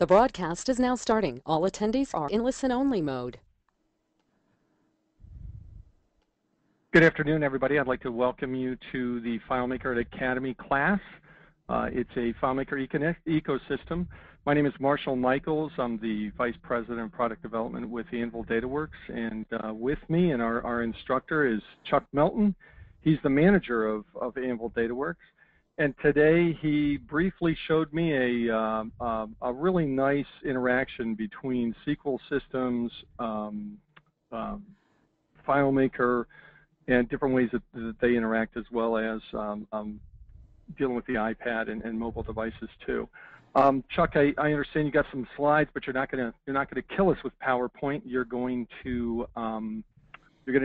The broadcast is now starting. All attendees are in listen-only mode. Good afternoon, everybody. I'd like to welcome you to the FileMaker Academy class. It's a FileMaker ecosystem. My name is Marshall Michaels. I'm the Vice President of Product Development with Anvil DataWorks, and with me and our instructor is Chuck Melton. He's the manager of Anvil DataWorks, and today he briefly showed me a really nice interaction between SQL systems, FileMaker, and different ways that they interact, as well as dealing with the iPad and mobile devices too. Chuck, I understand you got some slides, but you're not gonna kill us with PowerPoint. You're going to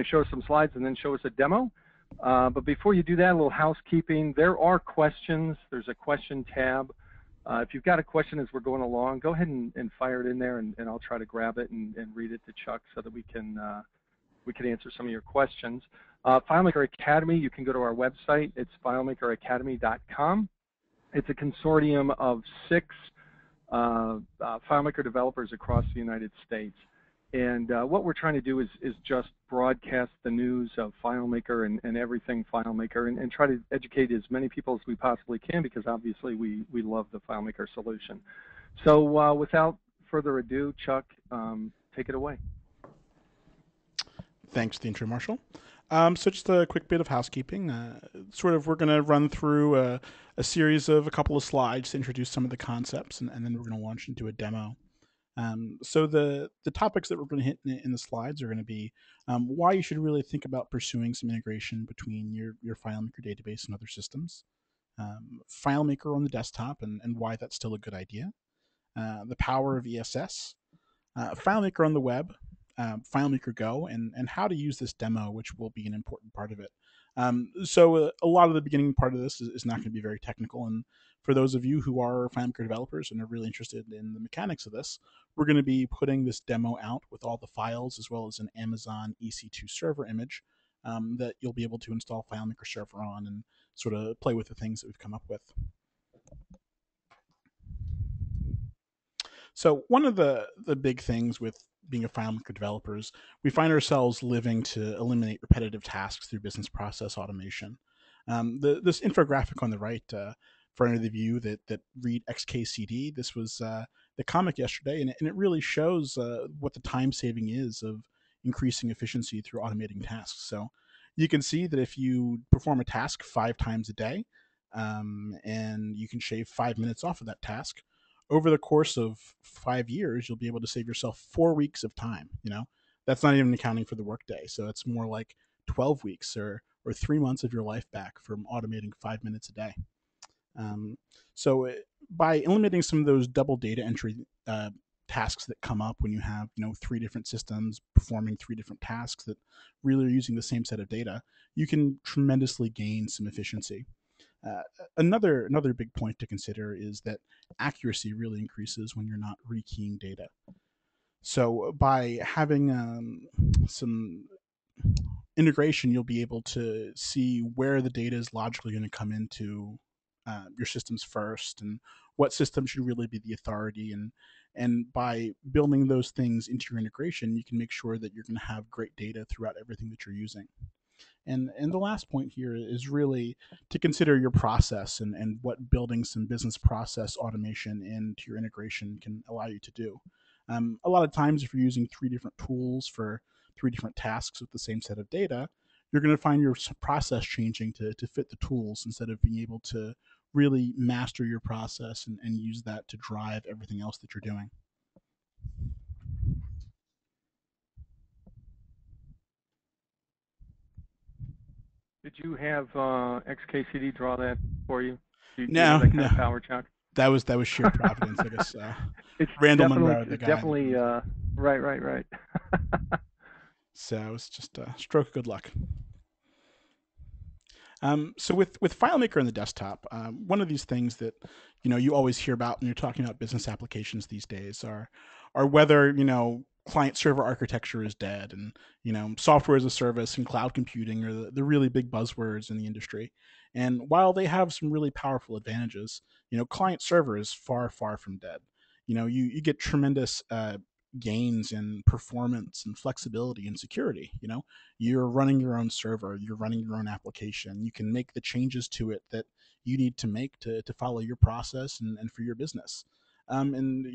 show us some slides and then show us a demo. But before you do that, a little housekeeping. There are questions. There's a question tab. If you've got a question as we're going along, go ahead and fire it in there, and I'll try to grab it and read it to Chuck so that we can answer some of your questions. FileMaker Academy, you can go to our website. It's FileMakerAcademy.com. It's a consortium of 6 FileMaker developers across the United States. And what we're trying to do is just broadcast the news of FileMaker and everything FileMaker, and try to educate as many people as we possibly can, because obviously we love the FileMaker solution. So without further ado, Chuck, take it away. Thanks for the intro, Marshall. So just a quick bit of housekeeping. We're going to run through a series of a couple of slides to introduce some of the concepts, and then we're going to launch into a demo. So the topics that we're going to hit in the slides are going to be why you should really think about pursuing some integration between your FileMaker database and other systems, FileMaker on the desktop and why that's still a good idea, the power of ESS, FileMaker on the web, FileMaker Go, and how to use this demo, which will be an important part of it. So a lot of the beginning part of this is not going to be very technical, and for those of you who are FileMaker developers and are really interested in the mechanics of this, we're going to be putting this demo out with all the files, as well as an Amazon EC2 server image that you'll be able to install FileMaker server on and sort of play with the things that we've come up with. So one of the big things with being a FileMaker developer is we find ourselves living to eliminate repetitive tasks through business process automation. This infographic on the right, for any of you that read XKCD, this was the comic yesterday, and it really shows what the time saving is of increasing efficiency through automating tasks. So you can see that if you perform a task 5 times a day, and you can shave 5 minutes off of that task, over the course of 5 years, you'll be able to save yourself 4 weeks of time. That's not even accounting for the workday. So it's more like 12 weeks or 3 months of your life back from automating 5 minutes a day. So by eliminating some of those double data entry tasks that come up when you have 3 different systems performing 3 different tasks that really are using the same set of data, you can tremendously gain some efficiency. Another big point to consider is that accuracy really increases when you're not rekeying data. So by having some integration, you'll be able to see where the data is logically going to come into your systems first, and what system should really be the authority. And by building those things into your integration, you can make sure that you're going to have great data throughout everything that you're using. And the last point here is really to consider your process and what building some business process automation into your integration can allow you to do. A lot of times, if you're using 3 different tools for 3 different tasks with the same set of data, you're going to find your process changing to fit the tools, instead of being able to really master your process and use that to drive everything else that you're doing. Did you have XKCD draw that for you? No, that kind of power, Chuck? That was sheer providence, I guess. It's Randall definitely, Monroe, the guy. Definitely, right. So it's just a stroke of good luck. So with FileMaker on the desktop, one of these things that you always hear about when you're talking about business applications these days are whether client-server architecture is dead, and software as a service and cloud computing are the really big buzzwords in the industry. And while they have some really powerful advantages, client-server is far, far from dead. you get tremendous gains in performance and flexibility and security. You're running your own server, you're running your own application. You can make the changes to it that you need to make to follow your process and for your business. And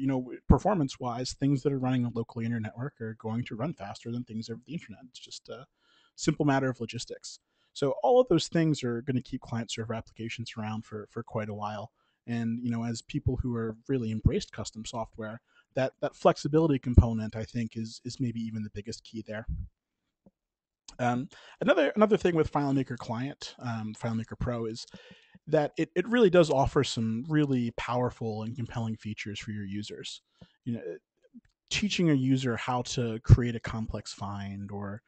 performance wise, things that are running locally in your network are going to run faster than things over the internet. It's just a simple matter of logistics. So all of those things are going to keep client server applications around for quite a while. And as people who are really embraced custom software, that flexibility component, I think, is maybe even the biggest key there. Um, another thing with FileMaker Client, FileMaker Pro, is that it really does offer some really powerful and compelling features for your users. You know, teaching a user how to create a complex find, or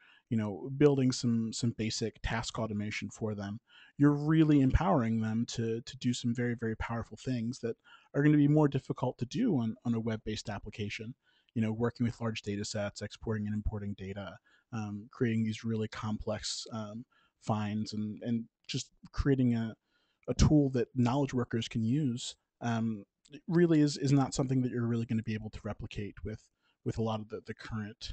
building some basic task automation for them, you're really empowering them to do some very, very powerful things that are going to be more difficult to do on a web-based application. Working with large data sets, exporting and importing data, creating these really complex finds, and just creating a tool that knowledge workers can use, really is not something that you're really going to be able to replicate with a lot of the current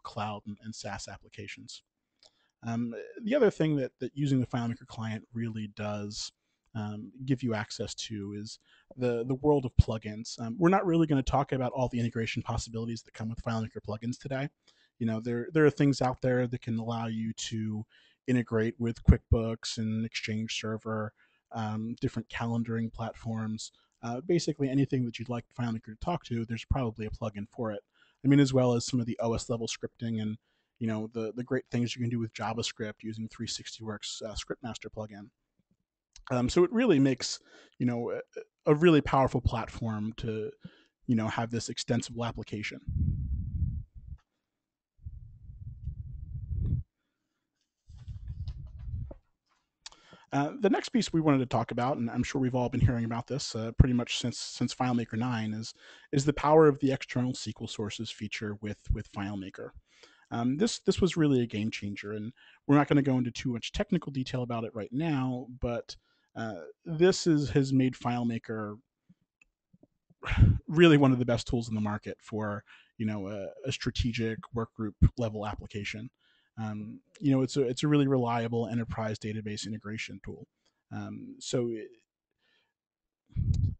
cloud and SaaS applications. The other thing that using the FileMaker client really does give you access to is the world of plugins. We're not really going to talk about all the integration possibilities that come with FileMaker plugins today. There are things out there that can allow you to integrate with QuickBooks and Exchange Server, different calendaring platforms. Basically, anything that you'd like FileMaker to talk to, there's probably a plugin for it. I mean, as well as some of the OS level scripting and the great things you can do with JavaScript using 360works Scriptmaster plugin. So it really makes a really powerful platform to have this extensible application. The next piece we wanted to talk about, and I'm sure we've all been hearing about this pretty much since FileMaker 9, is the power of the external SQL sources feature with FileMaker. This was really a game changer, and we're not going to go into too much technical detail about it right now, but this has made FileMaker really one of the best tools in the market for a strategic workgroup level application. It's a really reliable enterprise database integration tool. So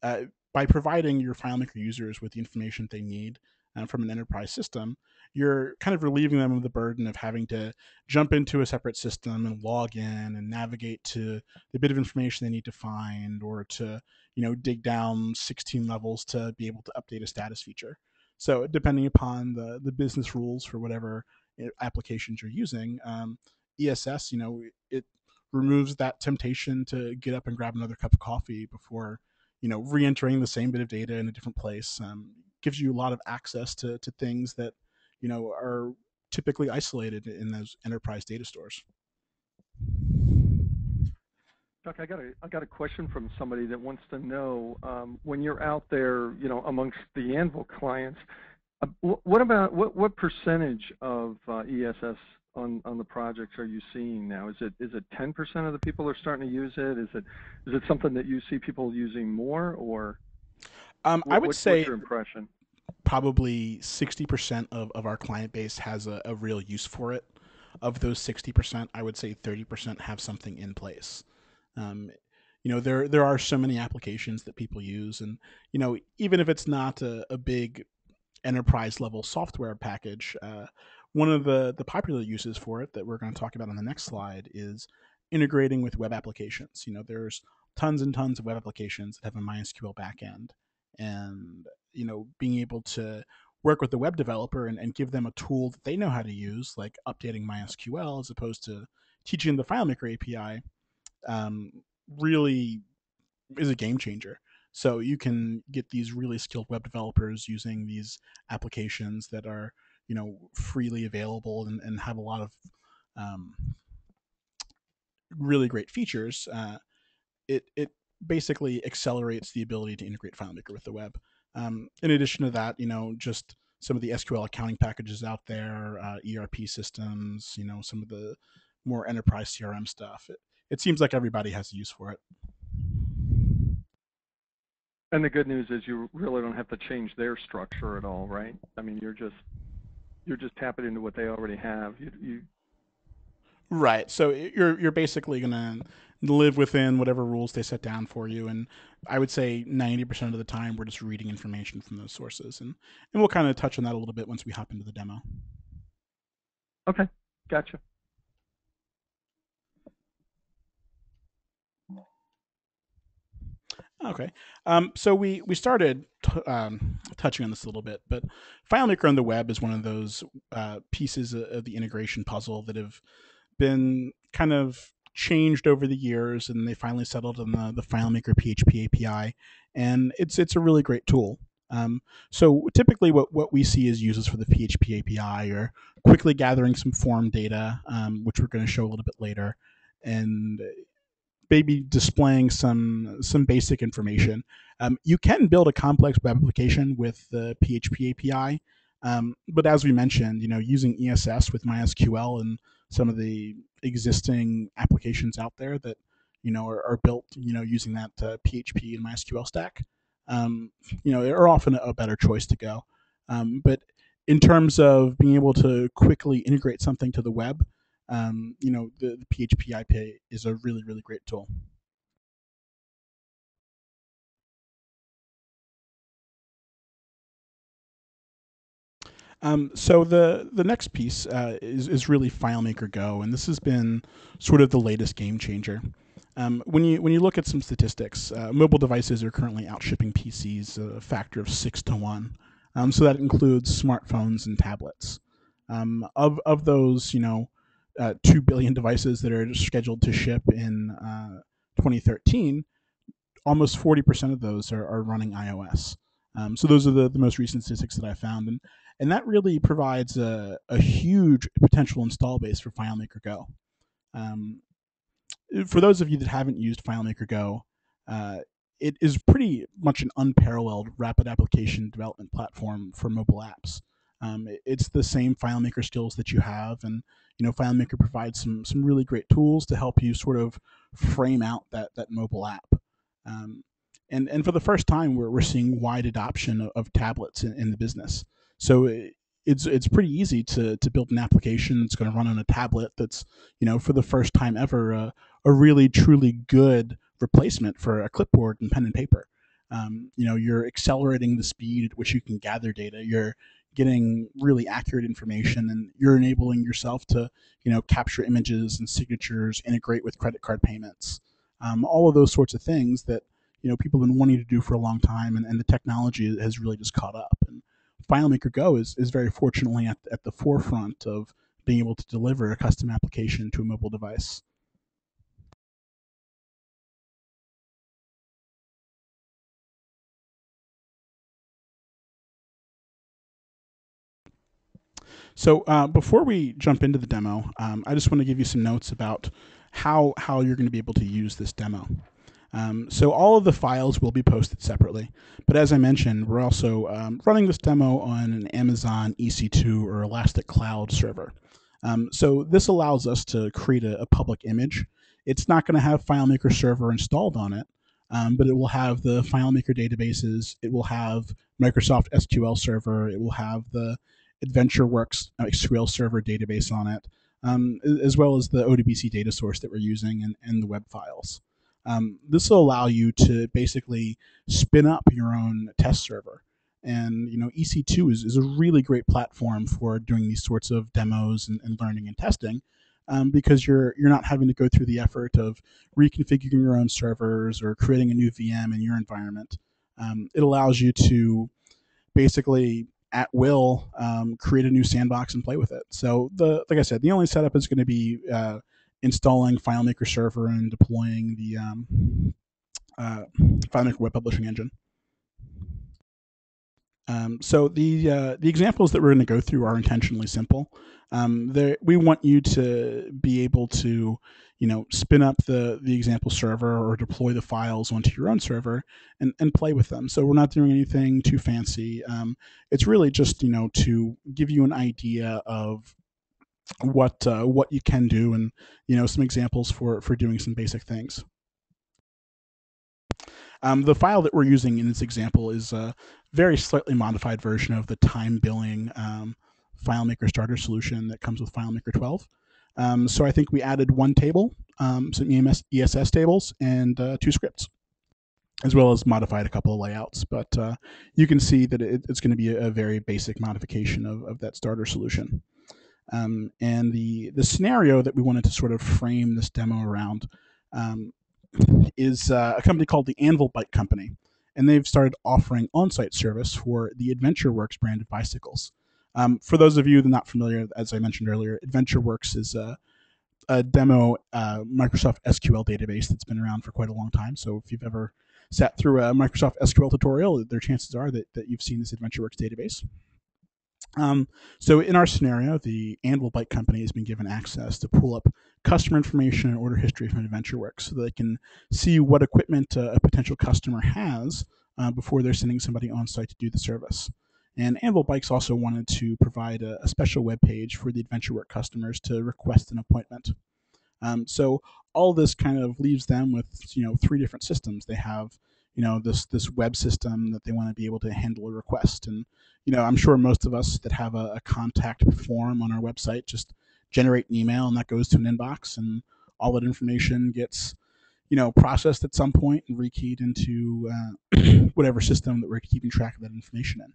uh, by providing your FileMaker users with the information they need from an enterprise system, you're kind of relieving them of the burden of having to jump into a separate system and log in and navigate to the bit of information they need to find, or to dig down 16 levels to be able to update a status feature. So depending upon the business rules for whatever applications you're using, ESS, it removes that temptation to get up and grab another cup of coffee before re-entering the same bit of data in a different place. Gives you a lot of access to things that are typically isolated in those enterprise data stores. Chuck, I got a question from somebody that wants to know, when you're out there, amongst the Anvil clients, what percentage of ESS on the projects are you seeing now? Is it 10% of the people are starting to use it? Is it something that you see people using more, or I would what's say your impression? probably 60% of our client base has a real use for it. Of those 60%, I would say 30% have something in place. Um, there are so many applications that people use, and even if it's not a big enterprise level software package, one of the popular uses for it that we're going to talk about on the next slide is integrating with web applications. There's tons and tons of web applications that have a MySQL backend, and being able to work with the web developer and give them a tool that they know how to use, like updating MySQL, as opposed to teaching the FileMaker API, um, really is a game changer. So you can get these really skilled web developers using these applications that are freely available and have a lot of um, really great features. It basically accelerates the ability to integrate FileMaker with the web. In addition to that, just some of the SQL accounting packages out there, ERP systems, some of the more enterprise CRM stuff. It seems like everybody has a use for it. And the good news is you really don't have to change their structure at all, right? I mean, you're just tapping into what they already have. You Right. So you're basically gonna live within whatever rules they set down for you, and I would say 90% of the time we're just reading information from those sources, and we'll kind of touch on that a little bit once we hop into the demo. okay? Gotcha. Okay. So we started touching on this a little bit, but FileMaker on the web is one of those pieces of the integration puzzle that have been kind of changed over the years, and they finally settled on the FileMaker PHP API, and it's a really great tool. So typically, what we see as uses for the PHP API are quickly gathering some form data, which we're going to show a little bit later, and maybe displaying some basic information. You can build a complex web application with the PHP API, but as we mentioned, using ESS with MySQL and some of the existing applications out there that are built using that PHP and MySQL stack, are often a better choice to go. But in terms of being able to quickly integrate something to the web, the PHP IP is a really, really great tool. So the next piece is really FileMaker Go, and this has been sort of the latest game changer. When you look at some statistics, mobile devices are currently outshipping PCs a factor of 6 to 1. So that includes smartphones and tablets. Of those, 2 billion devices that are scheduled to ship in 2013, almost 40% of those are running iOS. So those are the most recent statistics that I found, and that really provides a huge potential install base for FileMaker Go. Um, for those of you that haven't used FileMaker Go, uh, it is pretty much an unparalleled rapid application development platform for mobile apps. It's the same FileMaker skills that you have, and FileMaker provides some really great tools to help you sort of frame out that mobile app. Um, and for the first time, we're seeing wide adoption of tablets in the business. So it's pretty easy to build an application that's going to run on a tablet that's for the first time ever a really truly good replacement for a clipboard and pen and paper. You're accelerating the speed at which you can gather data. You're getting really accurate information, and you're enabling yourself to capture images and signatures, integrate with credit card payments, all of those sorts of things that people have been wanting to do for a long time, and the technology has really just caught up. And FileMaker Go is very fortunately at the forefront of being able to deliver a custom application to a mobile device. So before we jump into the demo, I just want to give you some notes about how you're going to be able to use this demo. So all of the files will be posted separately, but as I mentioned, we're also running this demo on an Amazon EC2 or Elastic Cloud server. So this allows us to create a public image. It's not going to have FileMaker server installed on it, but it will have the FileMaker databases. It will have Microsoft SQL Server. It will have the AdventureWorks SQL Server database on it, as well as the ODBC data source that we're using and the web files. This will allow you to basically spin up your own test server. And EC2 is a really great platform for doing these sorts of demos and learning and testing, because you're not having to go through the effort of reconfiguring your own servers or creating a new VM in your environment. It allows you to basically at will create a new sandbox and play with it. So like I said, the only setup is going to be installing FileMaker server and deploying the FileMaker web publishing engine. So the examples that we're going to go through are intentionally simple. We want you to be able to spin up the example server or deploy the files onto your own server and play with them. So we're not doing anything too fancy. It's really just to give you an idea of what you can do, and some examples for doing some basic things. The file that we're using in this example is a very slightly modified version of the time billing FileMaker starter solution that comes with FileMaker 12. So I think we added one table, some ESS tables, and 2 scripts, as well as modified a couple of layouts. But you can see that it's going to be a very basic modification of that starter solution. And the scenario that we wanted to sort of frame this demo around is a company called the Anvil Bike Company. And they've started offering on-site service for the AdventureWorks brand of bicycles. For those of you that are not familiar, as I mentioned earlier, AdventureWorks is a demo Microsoft SQL database that's been around for quite a long time. So if you've ever sat through a Microsoft SQL tutorial, their chances are that you've seen this AdventureWorks database. So in our scenario, the Anvil Bike Company has been given access to pull up customer information and order history from AdventureWorks so they can see what equipment a potential customer has before they're sending somebody on site to do the service. And Anvil Bikes also wanted to provide a special web page for the AdventureWorks customers to request an appointment. So all this kind of leaves them with 3 different systems. They have this web system that they want to be able to handle a request, and I'm sure most of us that have a contact form on our website just generate an email, and that goes to an inbox, and all that information gets processed at some point and rekeyed into whatever system that we're keeping track of that information in.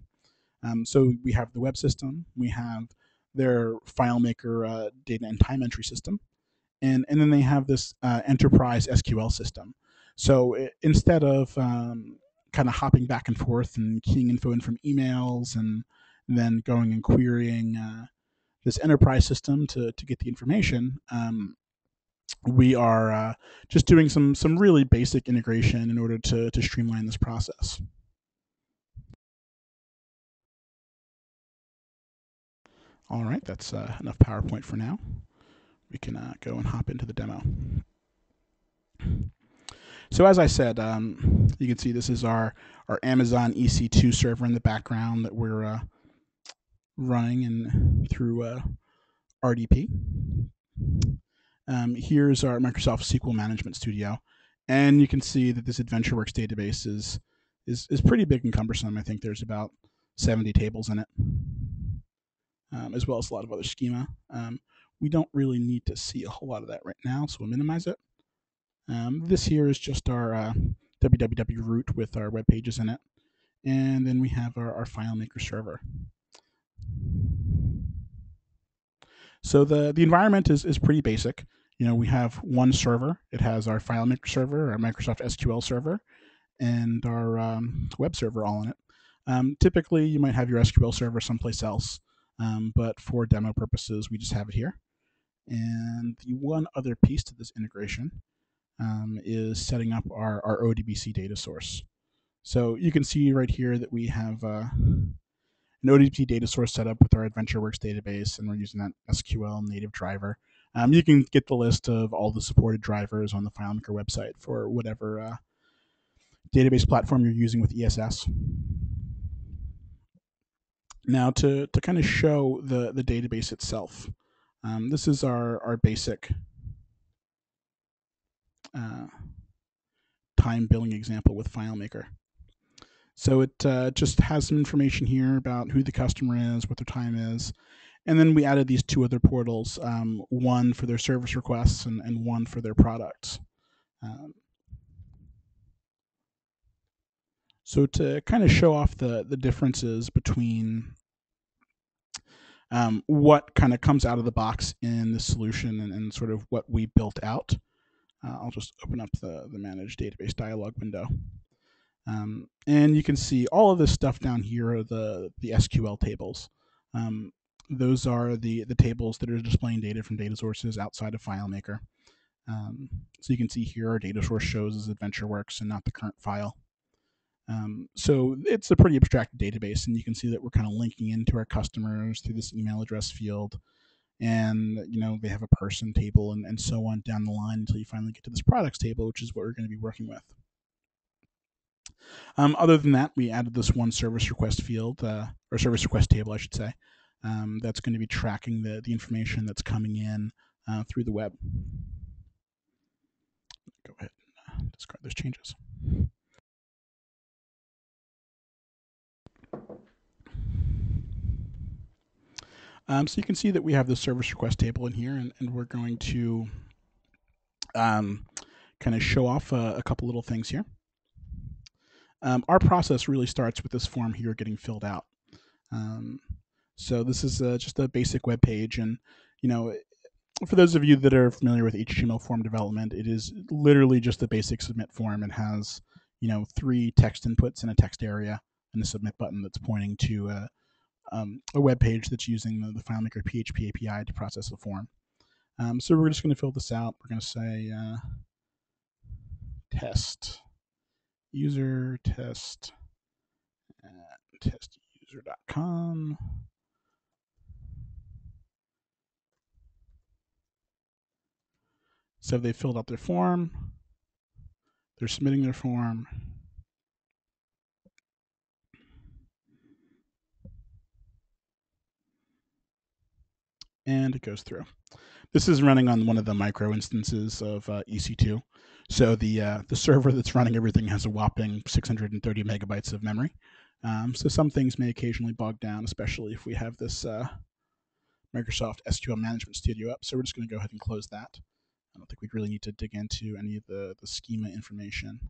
So we have the web system, we have their FileMaker data and time entry system, and then they have this enterprise SQL system. So instead of kind of hopping back and forth and keying info in from emails and then going and querying this enterprise system to get the information, we are just doing some really basic integration in order to streamline this process. All right, that's enough PowerPoint for now. We can go and hop into the demo. So as I said, you can see this is our Amazon EC2 server in the background that we're running and through RDP. Here's our Microsoft SQL Management Studio, and you can see that this AdventureWorks database is pretty big and cumbersome. I think there's about 70 tables in it, as well as a lot of other schema. We don't really need to see a whole lot of that right now, so we'll minimize it. This here is just our www root with our web pages in it, and then we have our FileMaker server. So the environment is pretty basic. We have one server. It has our FileMaker server, our Microsoft SQL server, and our web server all in it. Typically, you might have your SQL server someplace else, but for demo purposes, we just have it here. And the one other piece to this integration is setting up our ODBC data source. So you can see right here that we have an ODBC data source set up with our AdventureWorks database, and we're using that SQL native driver. You can get the list of all the supported drivers on the FileMaker website for whatever database platform you're using with ESS. Now to kind of show the database itself, this is our basic time billing example with FileMaker. So it just has some information here about who the customer is, what their time is, and then we added these 2 other portals, one for their service requests and one for their products. So to kind of show off the differences between what kind of comes out of the box in the solution and sort of what we built out, I'll just open up the Manage Database dialog window. And you can see all of this stuff down here are the SQL tables. Those are the tables that are displaying data from data sources outside of FileMaker. So you can see here our data source shows as AdventureWorks and not the current file. So it's a pretty abstracted database, and you can see that we're kind of linking into our customers through this email address field. And they have a person table and so on down the line until you finally get to this products table, which is what we're going to be working with. Other than that, we added this one service request field, or service request table, I should say, that's going to be tracking the information that's coming in through the web. Go ahead and discard those changes. So you can see that we have the service request table in here, and we're going to kind of show off a couple little things here. Our process really starts with this form here getting filled out. So this is just a basic web page, and for those of you that are familiar with HTML form development, it is literally just a basic submit form. It has 3 text inputs in a text area and a submit button that's pointing to a web page that's using the FileMaker PHP API to process a form. So we're just going to fill this out. We're going to say test user test at testuser.com. So they filled out their form. They're submitting their form. And it goes through. This is running on one of the micro instances of EC2. So the server that's running everything has a whopping 630 megabytes of memory. So some things may occasionally bog down, especially if we have this Microsoft SQL Management Studio up. So we're just going to go ahead and close that. I don't think we really need to dig into any of the schema information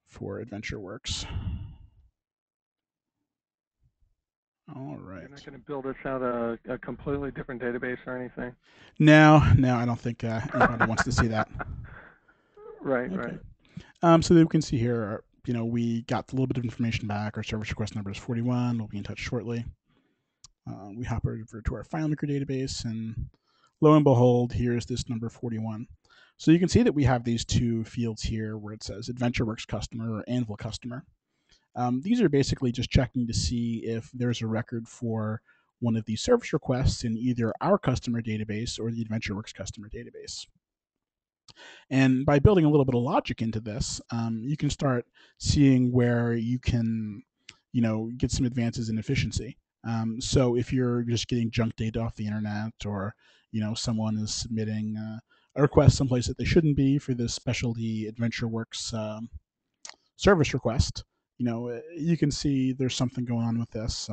for AdventureWorks. All right. You're not going to build us out a completely different database or anything? No, I don't think anybody wants to see that. Right, okay. Right. So that we can see here, we got a little bit of information back. Our service request number is 41. We'll be in touch shortly. We hop over to our FileMaker database, and lo and behold, here's this number 41. So you can see that we have these 2 fields here where it says AdventureWorks customer or Anvil customer. These are basically just checking to see if there's a record for one of these service requests in either our customer database or the AdventureWorks customer database. And by building a little bit of logic into this, you can start seeing where you can, get some advances in efficiency. So if you're just getting junk data off the internet, or someone is submitting a request someplace that they shouldn't be for this specialty AdventureWorks service request, you can see there's something going on with this.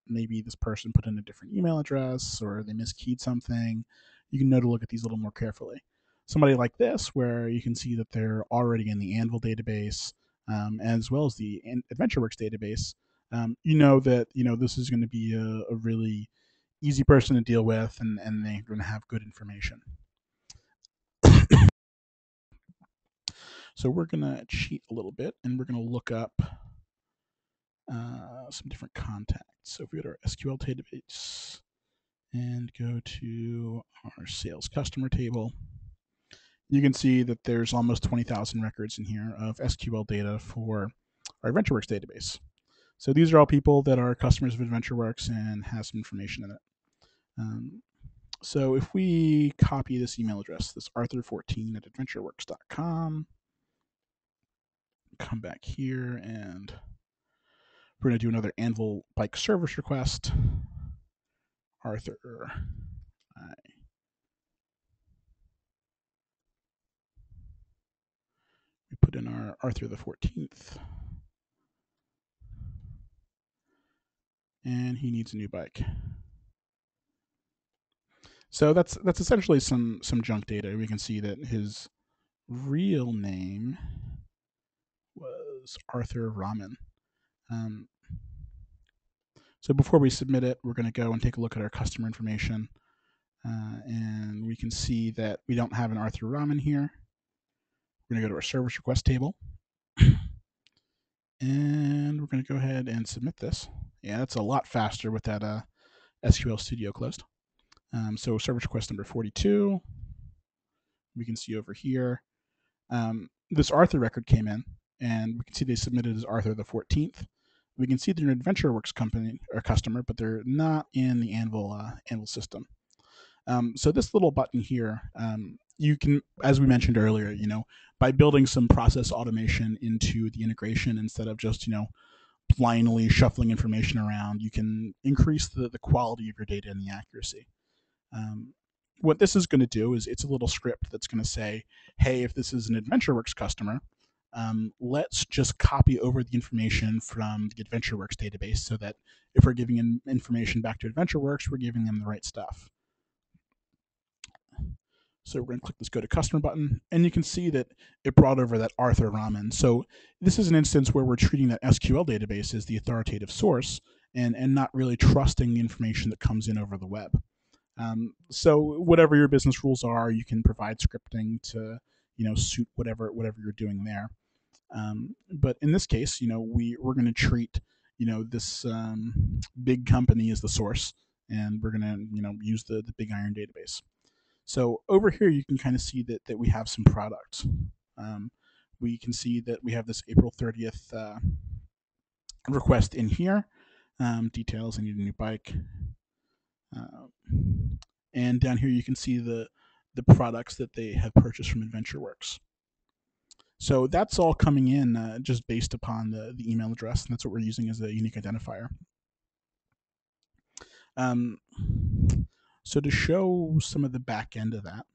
Maybe this person put in a different email address, or they miskeyed something. You can know to look at these a little more carefully. Somebody like this, where you can see that they're already in the Anvil database, as well as the AdventureWorks database, that this is going to be a really easy person to deal with, and they're going to have good information. So we're going to cheat a little bit, and we're going to look up some different contacts. So if we go to our SQL database and go to our sales customer table, you can see that there's almost 20,000 records in here of SQL data for our AdventureWorks database. So these are all people that are customers of AdventureWorks and have some information in it. So if we copy this email address, this arthur14@adventureworks.com, come back here, and we're going to do another Anvil bike service request. Arthur, we put in our Arthur the 14th, and he needs a new bike. So that's essentially some junk data. We can see that his real name was Arthur Raman. So before we submit it, we're going to go and take a look at our customer information, and we can see that we don't have an Arthur Raman here. We're going to go to our service request table, and we're going to go ahead and submit this. Yeah, that's a lot faster with that SQL Studio closed. So service request number 42, we can see over here, this Arthur record came in, and we can see they submitted as Arthur the 14th. We can see they're an AdventureWorks company or customer, but they're not in the Anvil system. So this little button here, you can, as we mentioned earlier, by building some process automation into the integration instead of just, blindly shuffling information around, you can increase the quality of your data and the accuracy. What this is going to do is it's a little script that's going to say, hey, if this is an AdventureWorks customer, let's just copy over the information from the AdventureWorks database so that if we're giving information back to AdventureWorks, we're giving them the right stuff. So we're going to click this Go to Customer button, and you can see that it brought over that Arthur Raman. So this is an instance where we're treating that SQL database as the authoritative source and not really trusting the information that comes in over the web. So whatever your business rules are, you can provide scripting to suit whatever you're doing there. But in this case, we're going to treat this big company as the source, and we're going to use the big iron database. So over here, you can kind of see that we have some products. We can see that we have this April 30th request in here. Details, I need a new bike. And down here, you can see the products that they have purchased from AdventureWorks. So that's all coming in just based upon the email address, and that's what we're using as a unique identifier. So to show some of the back end of that,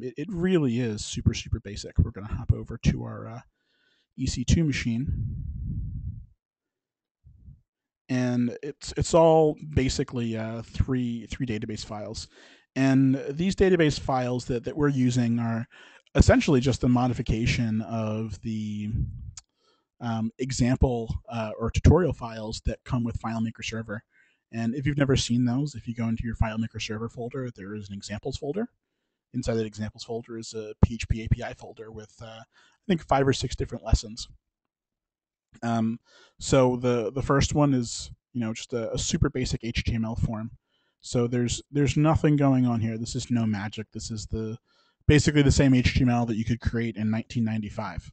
it really is super, super basic. We're going to hop over to our EC2 machine. And it's all basically three database files. And these database files that we're using are essentially just a modification of the example or tutorial files that come with FileMaker Server. And if you've never seen those, if you go into your FileMaker Server folder, there is an examples folder. Inside that examples folder is a PHP API folder with, I think, 5 or 6 different lessons. So the first one is just a super basic HTML form. So there's nothing going on here. This is no magic. This is basically the same HTML that you could create in 1995.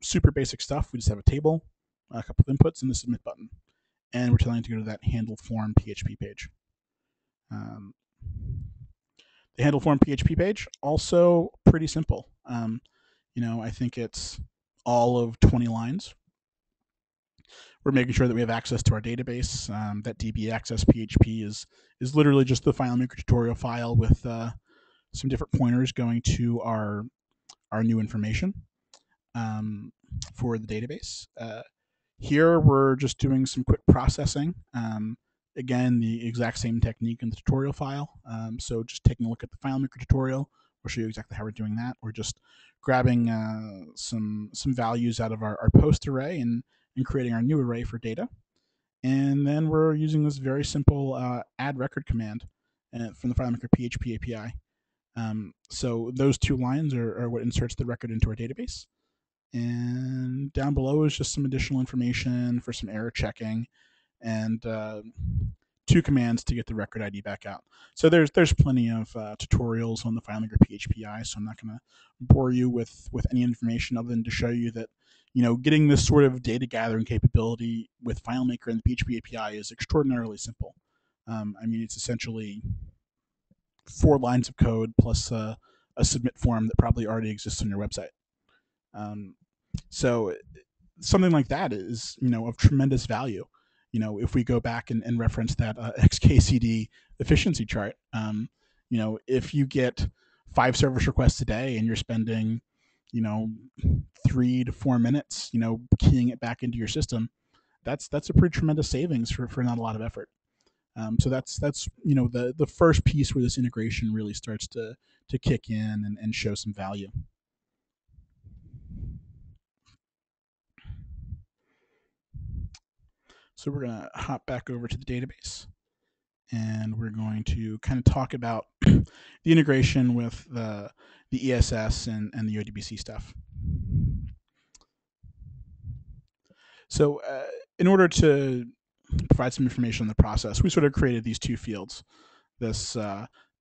Super basic stuff. We just have a table, a couple of inputs, and the submit button. And we're telling it to go to that handle form PHP page. The handle form PHP page, also pretty simple. I think it's all of 20 lines. We're making sure that we have access to our database. That DB access PHP is literally just the FileMaker tutorial file with some different pointers going to our new information for the database. Here we're just doing some quick processing. Again, the exact same technique in the tutorial file. So just taking a look at the FileMaker tutorial, we'll show you exactly how we're doing that. We're just grabbing some values out of our post array and creating our new array for data. And then we're using this very simple add record command from the FileMaker PHP API. So those 2 lines are what inserts the record into our database. And down below is just some additional information for some error checking and 2 commands to get the record ID back out. So there's plenty of tutorials on the FileMaker PHP, so I'm not going to bore you with any information other than to show you that getting this sort of data gathering capability with FileMaker and the PHP API is extraordinarily simple. It's essentially 4 lines of code plus a submit form that probably already exists on your website. So something like that is of tremendous value. If we go back and reference that XKCD efficiency chart, if you get 5 service requests a day and you're spending 3 to 4 minutes keying it back into your system, that's a pretty tremendous savings for not a lot of effort. So that's the first piece where this integration really starts to kick in and show some value. So we're going to hop back over to the database, and we're going to kind of talk about the integration with the ESS and the ODBC stuff. So in order to provide some information on the process, we sort of created these 2 fields. This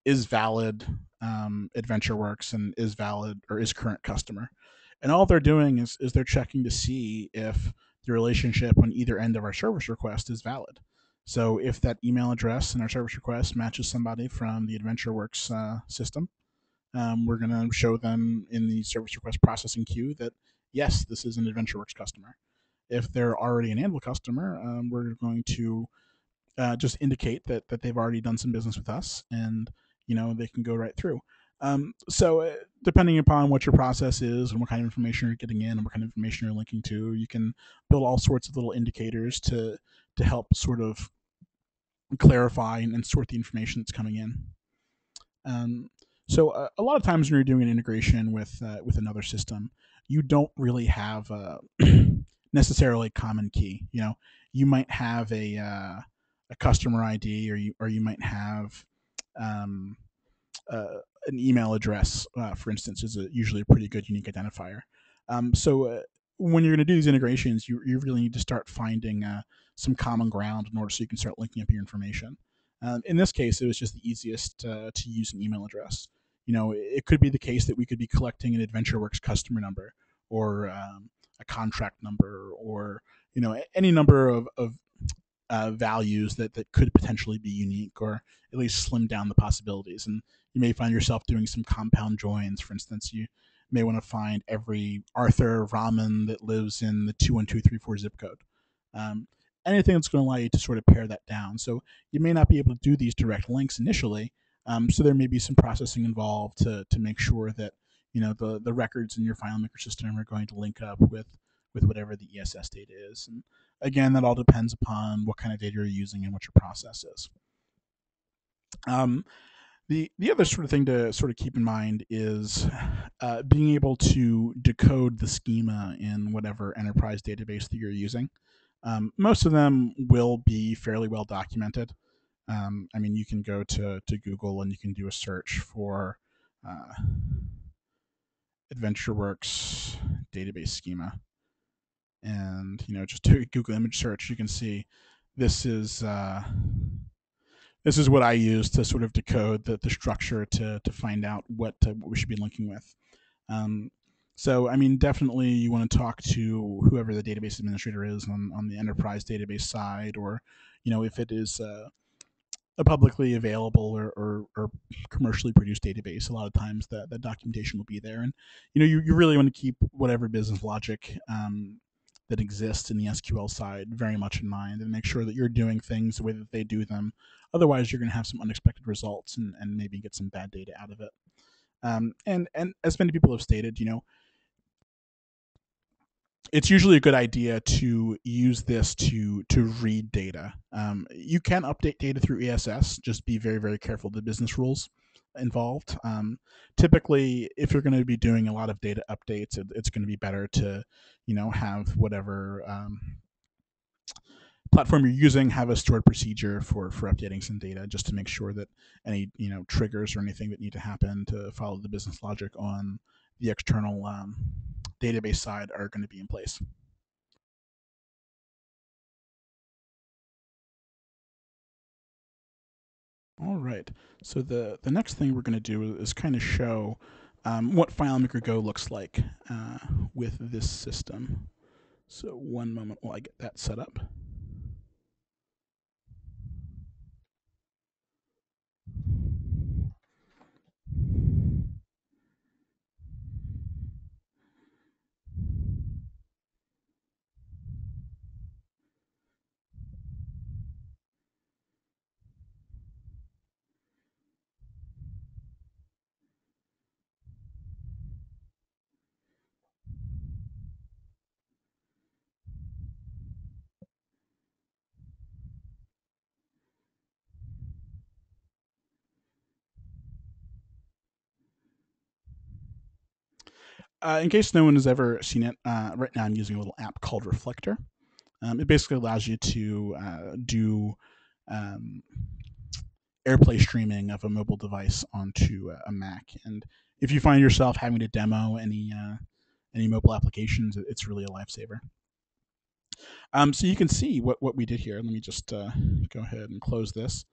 is valid AdventureWorks and is valid or is current customer. And all they're doing is they're checking to see if the relationship on either end of our service request is valid. So if that email address in our service request matches somebody from the AdventureWorks system, we're going to show them in the service request processing queue that, yes, this is an AdventureWorks customer. If they're already an Anvil customer, we're going to just indicate that they've already done some business with us, and they can go right through. Depending upon what your process is and what kind of information you're getting in and what kind of information you're linking to, you can build all sorts of little indicators to help sort of clarify and sort the information that's coming in. A lot of times when you're doing an integration with another system, you don't really have necessarily a common key. You might have a customer ID, or you might have um, an email address, for instance, is usually a pretty good unique identifier. When you're going to do these integrations, you really need to start finding some common ground in order so you can start linking up your information. In this case, it was just the easiest to use an email address. It could be the case that we could be collecting an AdventureWorks customer number, or a contract number, or any number of values that could potentially be unique, or at least slim down the possibilities. And you may find yourself doing some compound joins. For instance, you may want to find every Arthur Rahman that lives in the 21234 zip code. Um, Anything that's going to allow you to sort of pare that down. So you may not be able to do these direct links initially. So there may be some processing involved to make sure that the records in your FileMaker system are going to link up with whatever the ESS data is. And again, that all depends upon what kind of data you're using and what your process is. The other sort of thing to sort of keep in mind is being able to decode the schema in whatever enterprise database that you're using. Most of them will be fairly well documented. You can go to Google and you can do a search for AdventureWorks database schema, and just do a Google image search. You can see this is what I use to sort of decode the structure to find out what we should be linking with. Definitely you want to talk to whoever the database administrator is on the enterprise database side, or if it is a publicly available or commercially produced database, a lot of times that documentation will be there. And you really want to keep whatever business logic that exists in the SQL side very much in mind, and make sure that you're doing things the way that they do them. Otherwise, you're going to have some unexpected results and maybe get some bad data out of it. And as many people have stated, it's usually a good idea to use this to read data. You can update data through ESS. Just be very, very careful of the business rules involved. Typically, if you're going to be doing a lot of data updates, it's going to be better to have whatever platform you're using have a stored procedure for updating some data, just to make sure that any triggers or anything that need to happen to follow the business logic on the external database side are going to be in place. All right, so the next thing we're going to do is kind of show what FileMaker Go looks like with this system. So one moment while I get that set up. In case no one has ever seen it, right now I'm using a little app called Reflector. It basically allows you to do AirPlay streaming of a mobile device onto a Mac. And if you find yourself having to demo any mobile applications, it's really a lifesaver. So you can see what we did here. Let me just go ahead and close this.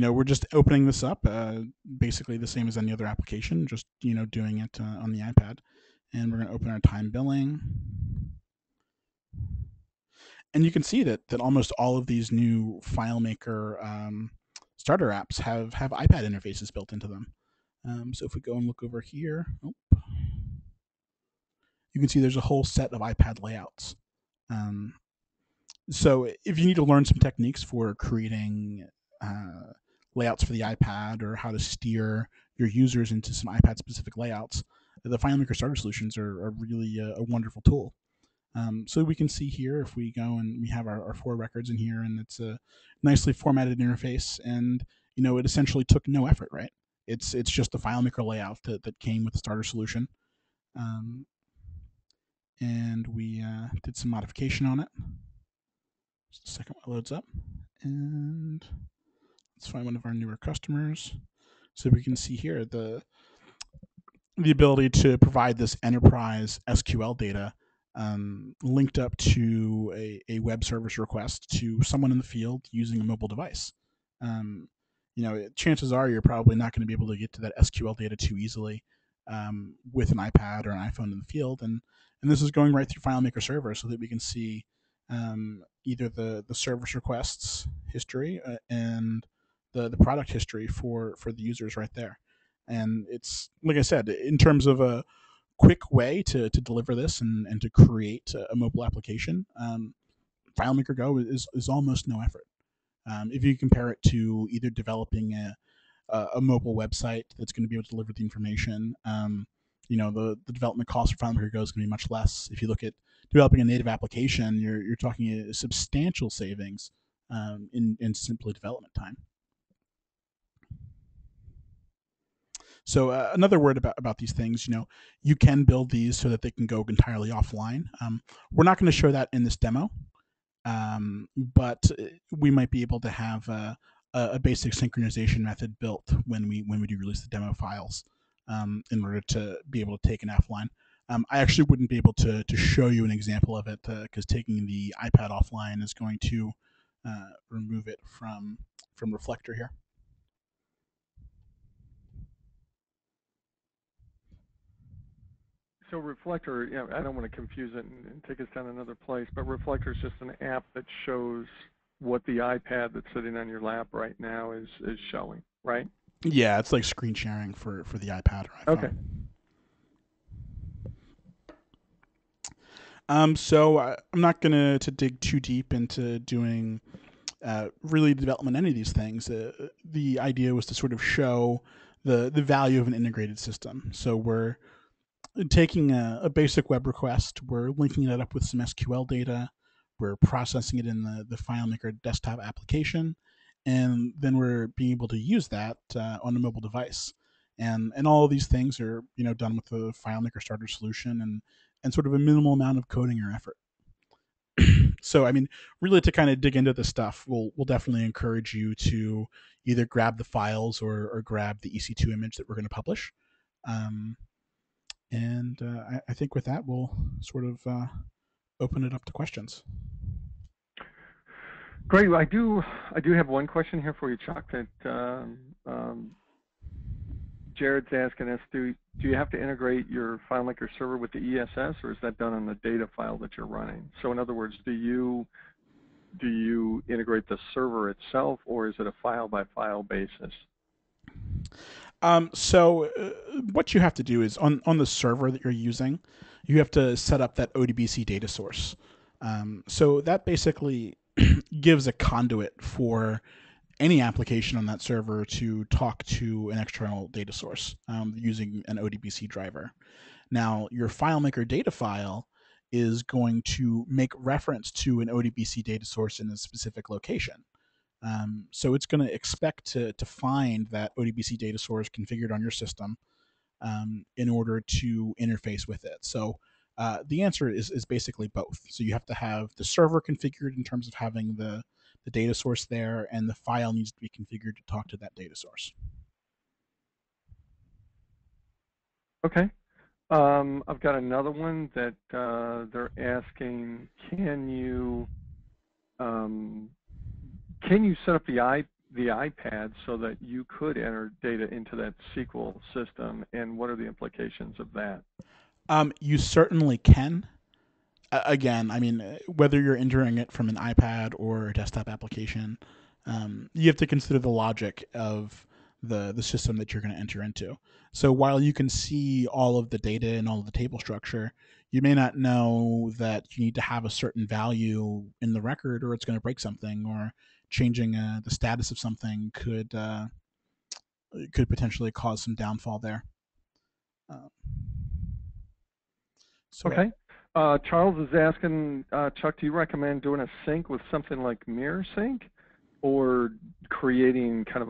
We're just opening this up, basically the same as any other application, just doing it on the iPad. And we're going to open our time billing. And you can see that almost all of these new FileMaker starter apps have iPad interfaces built into them. So if we go and look over here, you can see there's a whole set of iPad layouts. So if you need to learn some techniques for creating layouts for the iPad or how to steer your users into some iPad specific layouts, the FileMaker Starter Solutions are really a wonderful tool. So we can see here if we go and we have our 4 records in here, and it's a nicely formatted interface, and it essentially took no effort, right? It's just the FileMaker layout that came with the starter solution, um, and we did some modification on it. Just a second while it loads up, and let's find one of our newer customers. So we can see here the ability to provide this enterprise SQL data linked up to a web service request to someone in the field using a mobile device. Chances are you're probably not going to be able to get to that SQL data too easily with an iPad or an iPhone in the field, and this is going right through FileMaker Server so that we can see either the service requests history and the product history for the users right there. And it's, like I said, in terms of a quick way to deliver this and to create a mobile application, FileMaker Go is almost no effort. If you compare it to either developing a mobile website that's going to be able to deliver the information, the development cost for FileMaker Go is going to be much less. If you look at developing a native application, you're talking a substantial savings in simply development time. So another word about these things, you can build these so that they can go entirely offline. We're not going to show that in this demo, but we might be able to have a basic synchronization method built when we do release the demo files in order to be able to take an offline. I actually wouldn't be able to show you an example of it because taking the iPad offline is going to remove it from Reflector here. So Reflector, I don't want to confuse it and take us down another place, but Reflector is just an app that shows what the iPad that's sitting on your lap right now is showing, right? Yeah, it's like screen sharing for the iPad or iPhone. Okay. So I'm not going to dig too deep into doing really development any of these things. The idea was to sort of show the value of an integrated system. So we're taking a basic web request, we're linking it up with some SQL data, we're processing it in the FileMaker desktop application, and then we're being able to use that on a mobile device. And all of these things are done with the FileMaker Starter solution and sort of a minimal amount of coding or effort. So, I mean, really to kind of dig into this stuff, we'll definitely encourage you to either grab the files or grab the EC2 image that we're going to publish. And I think with that, we'll sort of open it up to questions. Great. Well, I do have one question here for you, Chuck. That Jared's asking us: Do you have to integrate your FileMaker server with the ESS, or is that done on the data file that you're running? So, in other words, do you integrate the server itself, or is it a file by file basis? So what you have to do is on the server that you're using, you have to set up that ODBC data source. So that basically gives a conduit for any application on that server to talk to an external data source using an ODBC driver. Now, your FileMaker data file is going to make reference to an ODBC data source in a specific location. So it's going to expect to find that ODBC data source configured on your system in order to interface with it. So the answer is basically both. So you have to have the server configured in terms of having the data source there, and the file needs to be configured to talk to that data source. Okay. I've got another one that they're asking: Can you set up the iPad so that you could enter data into that SQL system, and what are the implications of that? You certainly can. Again, I mean, whether you're entering it from an iPad or a desktop application, you have to consider the logic of the system that you're going to enter into. So while you can see all of the data and all of the table structure, You may not know that you need to have a certain value in the record, or it's going to break something, or changing the status of something could potentially cause some downfall there. Uh, so Okay. Charles is asking, Chuck, do you recommend doing a sync with something like Mirror Sync, or creating kind of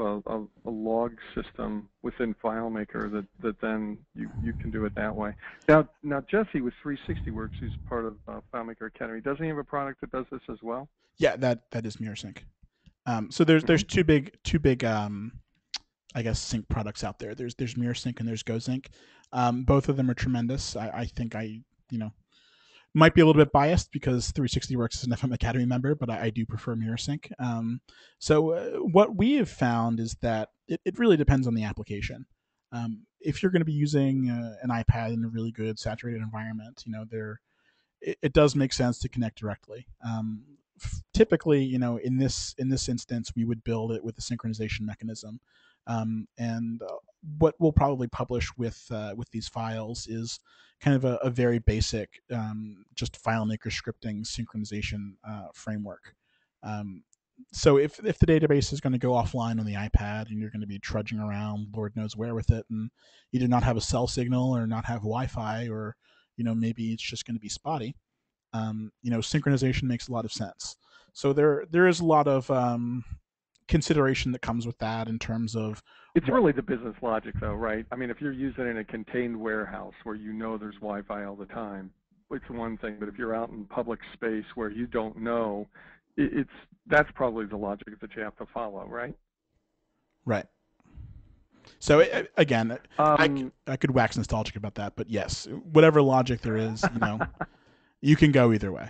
a log system within FileMaker that then you can do it that way? Now Jesse with 360 Works, who's part of FileMaker Academy, doesn't he have a product that does this as well? yeah, that is MirrorSync. So there's two big I guess sync products out there. There's MirrorSync and there's GoSync. Both of them are tremendous. I think you know might be a little bit biased because 360 Works is an FM Academy member, but I do prefer MirrorSync. What we have found is that it really depends on the application. If you're going to be using an iPad in a really good saturated environment, it does make sense to connect directly. Typically, in this instance, we would build it with a synchronization mechanism, and what we'll probably publish with these files is kind of a very basic, just FileMaker scripting synchronization framework. Um, so if the database is going to go offline on the iPad and you're going to be trudging around, Lord knows where with it, and either not have a cell signal or not have Wi-Fi, or maybe it's just going to be spotty. Synchronization makes a lot of sense. So there is a lot of consideration that comes with that in terms of It's what. really the business logic, though, right? I mean, if you're using it in a contained warehouse where there's Wi-Fi all the time, it's one thing. But if you're out in public space where you don't know, that's probably the logic that you have to follow, right? Right. So again, Um, I could wax nostalgic about that, but yes, whatever logic there is, you can go either way.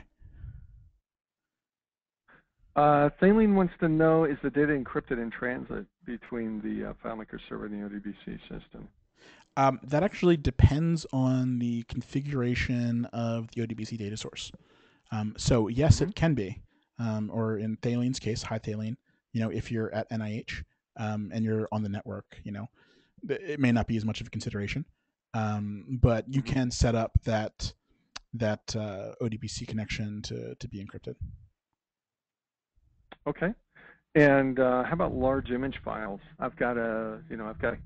Thaleen wants to know, is the data encrypted in transit between the FileMaker server and the ODBC system? That actually depends on the configuration of the ODBC data source. So yes, Mm-hmm. it can be, or in Thaleen's case, hi Thaleen. If you're at NIH and you're on the network, it may not be as much of a consideration, but you Mm-hmm. can set up that ODBC connection to be encrypted. Okay. And how about large image files? I've got a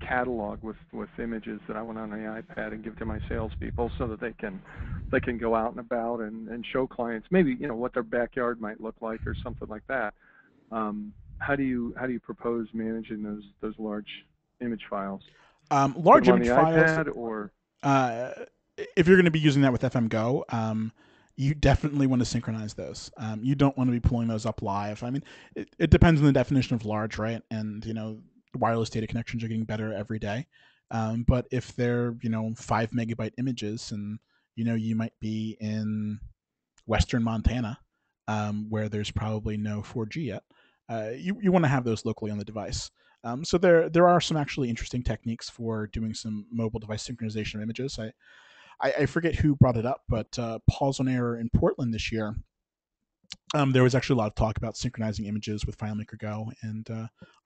catalog with images that I want on the iPad and give to my salespeople so that they can go out and about and show clients maybe what their backyard might look like or something like that. How do you propose managing those large image files? Put Large them on the image files. iPad or Uh, if you're going to be using that with FM Go, you definitely want to synchronize those. You don't want to be pulling those up live. I mean, it depends on the definition of large, right? And wireless data connections are getting better every day. But if they're 5 megabyte images, and you might be in Western Montana, where there's probably no 4G yet, you want to have those locally on the device. So there are some actually interesting techniques for doing some mobile device synchronization of images. I forget who brought it up, but Pause on Air in Portland this year, there was actually a lot of talk about synchronizing images with FileMaker Go, and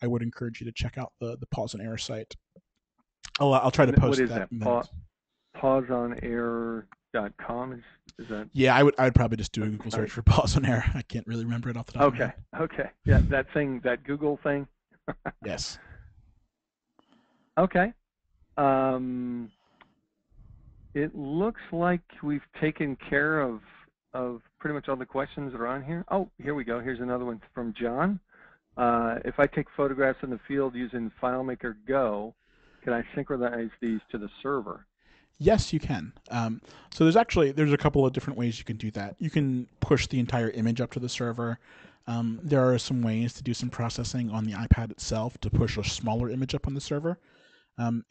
I would encourage you to check out the Pause on Air site. I'll try to and what post is that. that? Pauseonair.com is that? Yeah, I would probably just do a Google Sorry. search for Pause on Air. I can't really remember it off the top of my Okay. head. Okay. Yeah, that Google thing. Yes. Okay. Um, it looks like we've taken care of pretty much all the questions that are on here. Oh, here we go. Here's another one from John. If I take photographs in the field using FileMaker Go, can I synchronize these to the server? Yes, you can. So there's a couple of different ways you can do that. You can push the entire image up to the server. There are some ways to do some processing on the iPad itself to push a smaller image up on the server.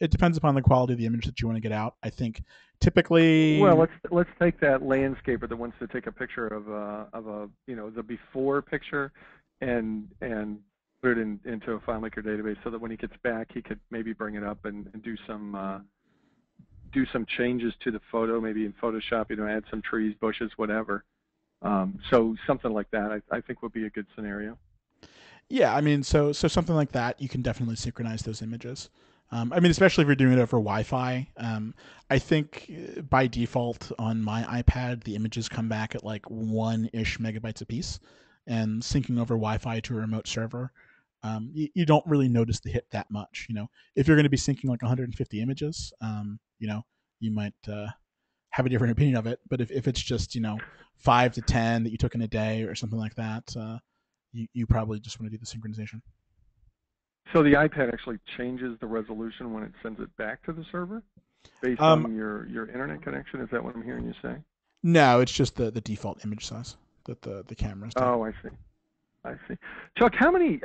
It depends upon the quality of the image that you want to get out. I think typically. Well, let's take that landscaper that wants to take a picture of a the before picture and put it into a FileMaker database so that when he gets back he could maybe bring it up and do some changes to the photo, maybe in Photoshop, add some trees, bushes, whatever. So something like that I think would be a good scenario. Yeah, I mean, so something like that, you can definitely synchronize those images. I mean, especially if you're doing it over Wi-Fi. I think by default on my iPad, the images come back at like 1-ish megabytes apiece, and syncing over Wi-Fi to a remote server, you don't really notice the hit that much. If you're going to be syncing like 150 images, you might have a different opinion of it. But if it's just 5 to 10 that you took in a day or something like that, you probably just want to do the synchronization. So the iPad actually changes the resolution when it sends it back to the server based Um, on your internet connection? Is that what I'm hearing you say? no, it's just the default image size that the cameras take. Oh, I see. I see. Chuck, how many,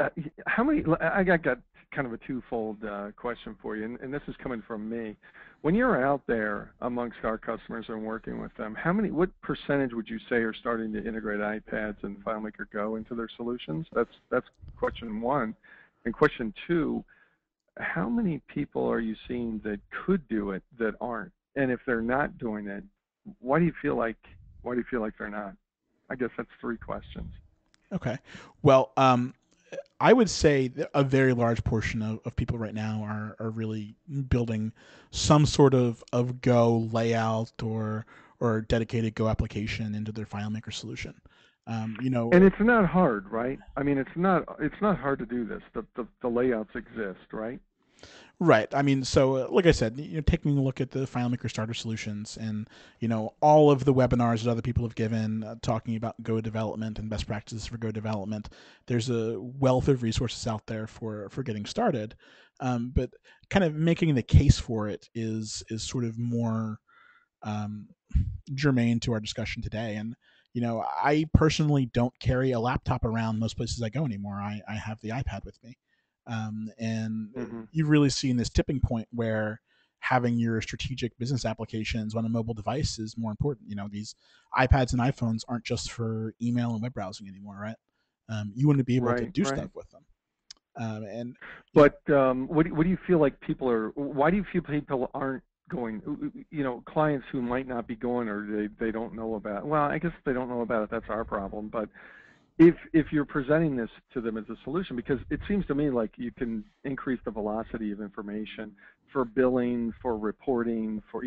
I got kind of a twofold question for you, and this is coming from me. When you're out there amongst our customers and working with them, what percentage would you say are starting to integrate iPads and FileMaker Go into their solutions? That's question one. And question two, how many people are you seeing that could do it that aren't? And if they're not doing it, why do you feel like they're not? I guess that's three questions. Okay. Well, I would say that a very large portion of people right now are really building some sort of Go layout or dedicated Go application into their FileMaker solution. And it's not hard, right? I mean, it's not hard to do this. The layouts exist, right? Right. I mean, so like I said, taking a look at the FileMaker starter solutions and all of the webinars that other people have given talking about Go development and best practices for Go development. There's a wealth of resources out there for getting started, but kind of making the case for it is sort of more um, germane to our discussion today. And I personally don't carry a laptop around most places I go anymore. I have the iPad with me, and Mm-hmm. you've really seen this tipping point where having your strategic business applications on a mobile device is more important. These iPads and iPhones aren't just for email and web browsing anymore, right? You want to be able to Right, do right. stuff with them, and But what do you feel like people are? Why do you feel people aren't going? Clients who might not be going, or they don't know about. Well, I guess if they don't know about it, that's our problem. But if you're presenting this to them as a solution, because it seems to me like you can increase the velocity of information for billing, for reporting, for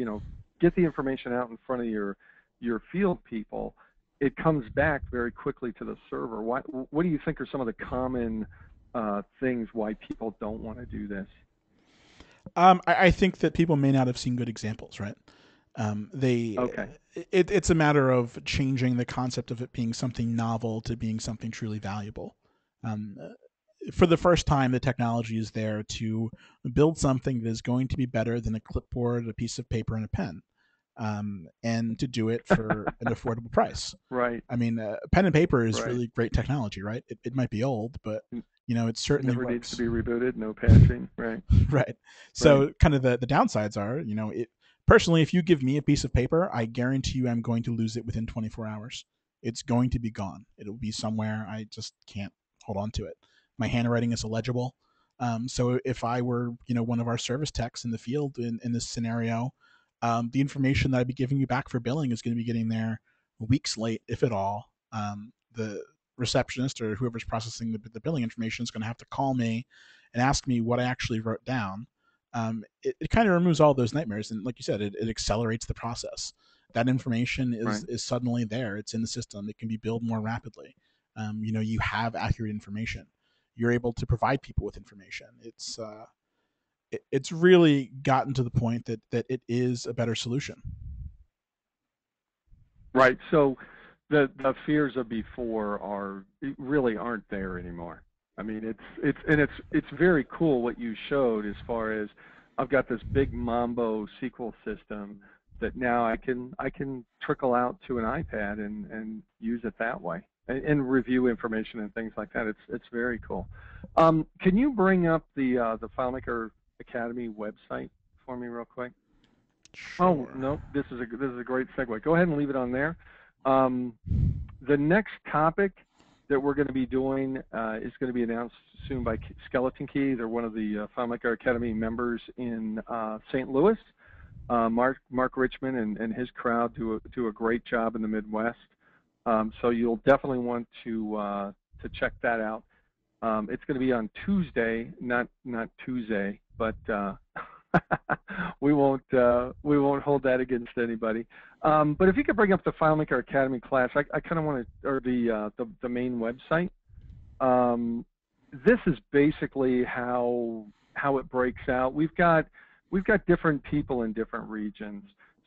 get the information out in front of your field people. It comes back very quickly to the server. What do you think are some of the common things why people don't want to do this? I think that people may not have seen good examples, right? They Okay. it's a matter of changing the concept of it being something novel to being something truly valuable. Um, for the first time, the technology is there to build something that is going to be better than a clipboard, a piece of paper, and a pen, and to do it for an affordable price. Right. I mean, pen and paper is Right. really great technology, right? It might be old, but it It certainly never needs to works. be rebooted. No patching. Right. Right. Right. So kind of the downsides are, personally, if you give me a piece of paper, I guarantee you I'm going to lose it within 24 hours. It's going to be gone. It'll be somewhere. I just can't hold on to it. My handwriting is illegible. So if I were, one of our service techs in the field in this scenario, the information that I'd be giving you back for billing is going to be getting there weeks late, if at all. The receptionist or whoever's processing the billing information is going to have to call me and ask me what I actually wrote down. It kind of removes all those nightmares, and like you said, it accelerates the process. That information Right. is suddenly there. It's in the system. It can be billed more rapidly. You have accurate information. You're able to provide people with information. It's really gotten to the point that it is a better solution. Right. So the fears of before really aren't there anymore. I mean, it's very cool what you showed as far as I've got this big Mambo SQL system that now I can trickle out to an iPad and use it that way and review information and things like that. It's very cool. Can you bring up the FileMaker Academy website for me real quick? Oh, Sure. no, this is a great segue. Go ahead and leave it on there. Um, the next topic that we're going to be doing is going to be announced soon by Skeleton Key. They're one of the FileMaker Academy members in St. Louis. Mark Richmond and his crowd do a great job in the Midwest. So you'll definitely want to check that out. It's going to be on Tuesday, not Tuesday. but we won't hold that against anybody. But if you could bring up the FileMaker Academy class, I kind of want to, or the main website. This is basically how it breaks out. We've got different people in different regions.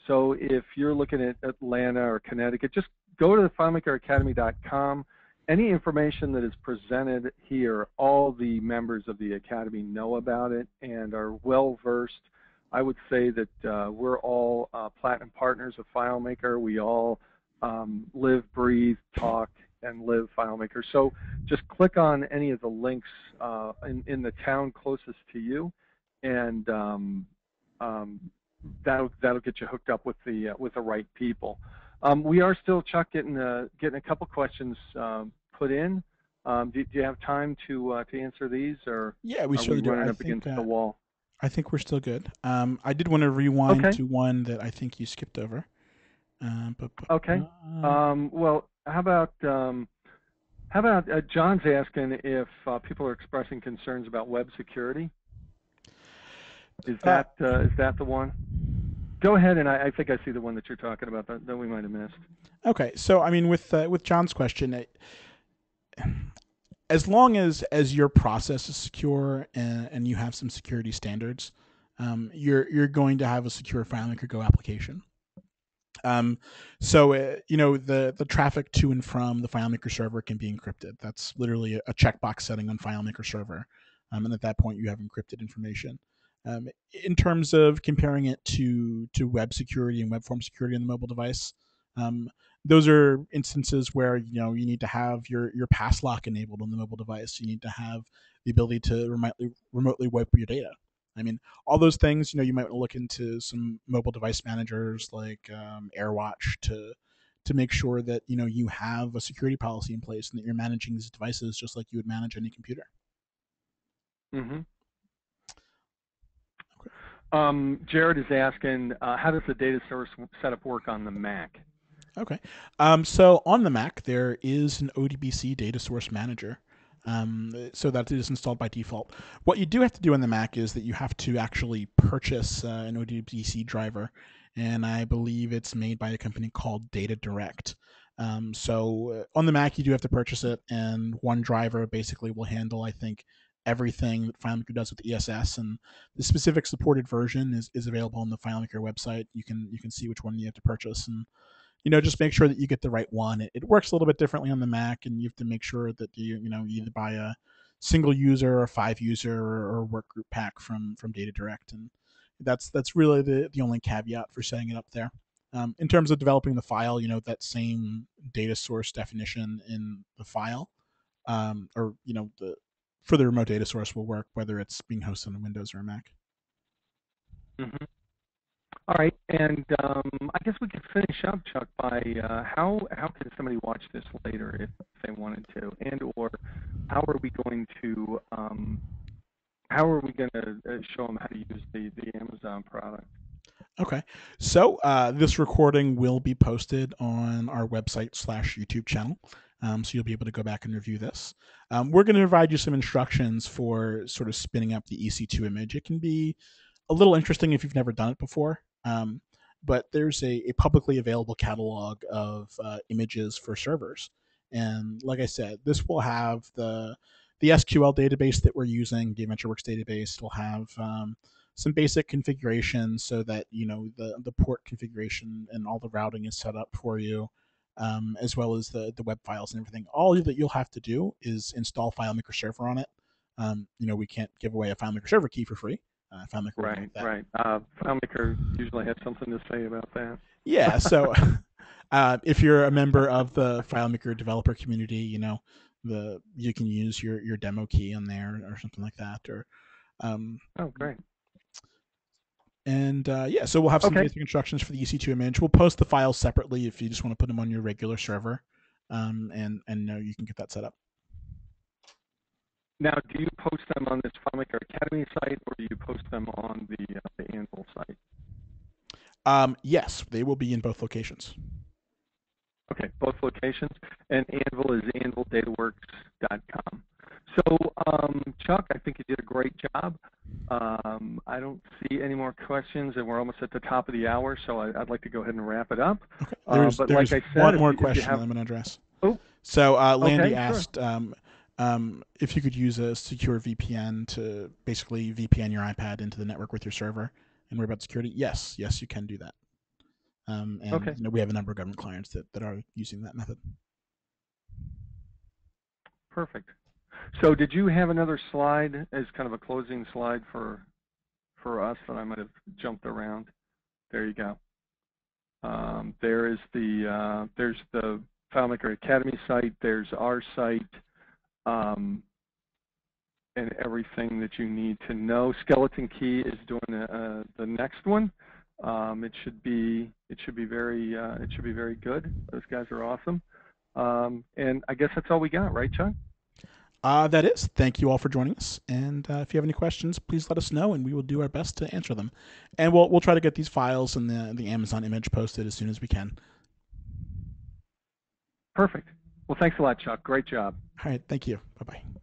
So if you're looking at Atlanta or Connecticut, just go to the FileMakerAcademy.com. Any information that is presented here, all the members of the Academy know about it and are well versed. I would say that we're all platinum partners of FileMaker. We all live, breathe, talk, and live FileMaker. So just click on any of the links in the town closest to you, and that'll get you hooked up with the right people. We are still, Chuck, getting a couple questions put in. Do you have time to answer these, or Yeah, we are certainly we do. running up against the wall? I think we're still good. I did want to rewind Okay. to one that I think you skipped over. Okay. Well, how about John's asking if people are expressing concerns about web security? Is that the one? Go ahead, and I think I see the one that you're talking about that we might have missed. Okay, so I mean, with John's question, as long as your process is secure and you have some security standards, you're going to have a secure FileMaker Go application. So the traffic to and from the FileMaker server can be encrypted. That's literally a checkbox setting on FileMaker server, and at that point you have encrypted information. In terms of comparing it to web security and web form security on the mobile device, those are instances where you need to have your pass lock enabled on the mobile device. You need to have the ability to remotely wipe your data. I mean, all those things. You might look into some mobile device managers like AirWatch to make sure that you have a security policy in place and that you're managing these devices just like you would manage any computer. Mm-hmm. Jared is asking, how does the data source setup work on the Mac? Okay. So on the Mac, there is an ODBC data source manager. So that is installed by default. What you do have to do on the Mac is that you have to actually purchase an ODBC driver, and I believe it's made by a company called Data Direct. So on the Mac, you do have to purchase it, and one driver basically will handle, I think, everything that FileMaker does with ESS, and the specific supported version is available on the FileMaker website. You can see which one you have to purchase, and just make sure that you get the right one. It works a little bit differently on the Mac, and you have to make sure that you either buy a single user or 5-user or work group pack from Data Direct, and that's really the only caveat for setting it up there. In terms of developing the file, that same data source definition in the file, or for the remote data source will work whether it's being hosted on Windows or a Mac. Mm-hmm. All right, and I guess we could finish up, Chuck, by how can somebody watch this later if they wanted to, and or how are we going to show them how to use the Amazon product? Okay, so this recording will be posted on our website / YouTube channel, so you'll be able to go back and review this. We're going to provide you some instructions for sort of spinning up the EC2 image. It can be a little interesting if you've never done it before, but there's a publicly available catalog of images for servers. And like I said, this will have the SQL database that we're using, the AdventureWorks database. It will have some basic configuration so that the port configuration and all the routing is set up for you, as well as the web files and everything. All that you'll have to do is install FileMaker Server on it. We can't give away a FileMaker Server key for free. FileMaker Right. FileMaker usually has something to say about that. Yeah, so if you're a member of the FileMaker developer community, you can use your demo key on there or something like that. Or oh, great. And so we'll have some basic instructions for the EC2 image. We'll post the files separately if you just want to put them on your regular server, and you can get that set up. Now, do you post them on this FileMaker Academy site, or do you post them on the Anvil site? Yes, they will be in both locations. Okay, both locations. And Anvil is anvildataworks.com. So, Chuck, I think you did a great job. I don't see any more questions, and we're almost at the top of the hour, so I'd like to go ahead and wrap it up. Okay. But There's like I said, one more if you question that have, I'm going to address. oh, So Landy okay, sure. asked if you could use a secure VPN to basically VPN your iPad into the network with your server and worry about security. Yes, you can do that. And Okay, we have a number of government clients that are using that method. perfect. So did you have another slide as kind of a closing slide for us that I might have jumped around? There you go. There's the FileMaker Academy site. There's our site, and everything that you need to know. Skeleton Key is doing the next one. It should be very good. Those guys are awesome. And I guess that's all we got, right, Chuck? That is. Thank you all for joining us. And if you have any questions, please let us know, and we will do our best to answer them. And we'll try to get these files and the Amazon image posted as soon as we can. Perfect. Well, thanks a lot, Chuck. Great job. All right. Thank you. Bye-bye.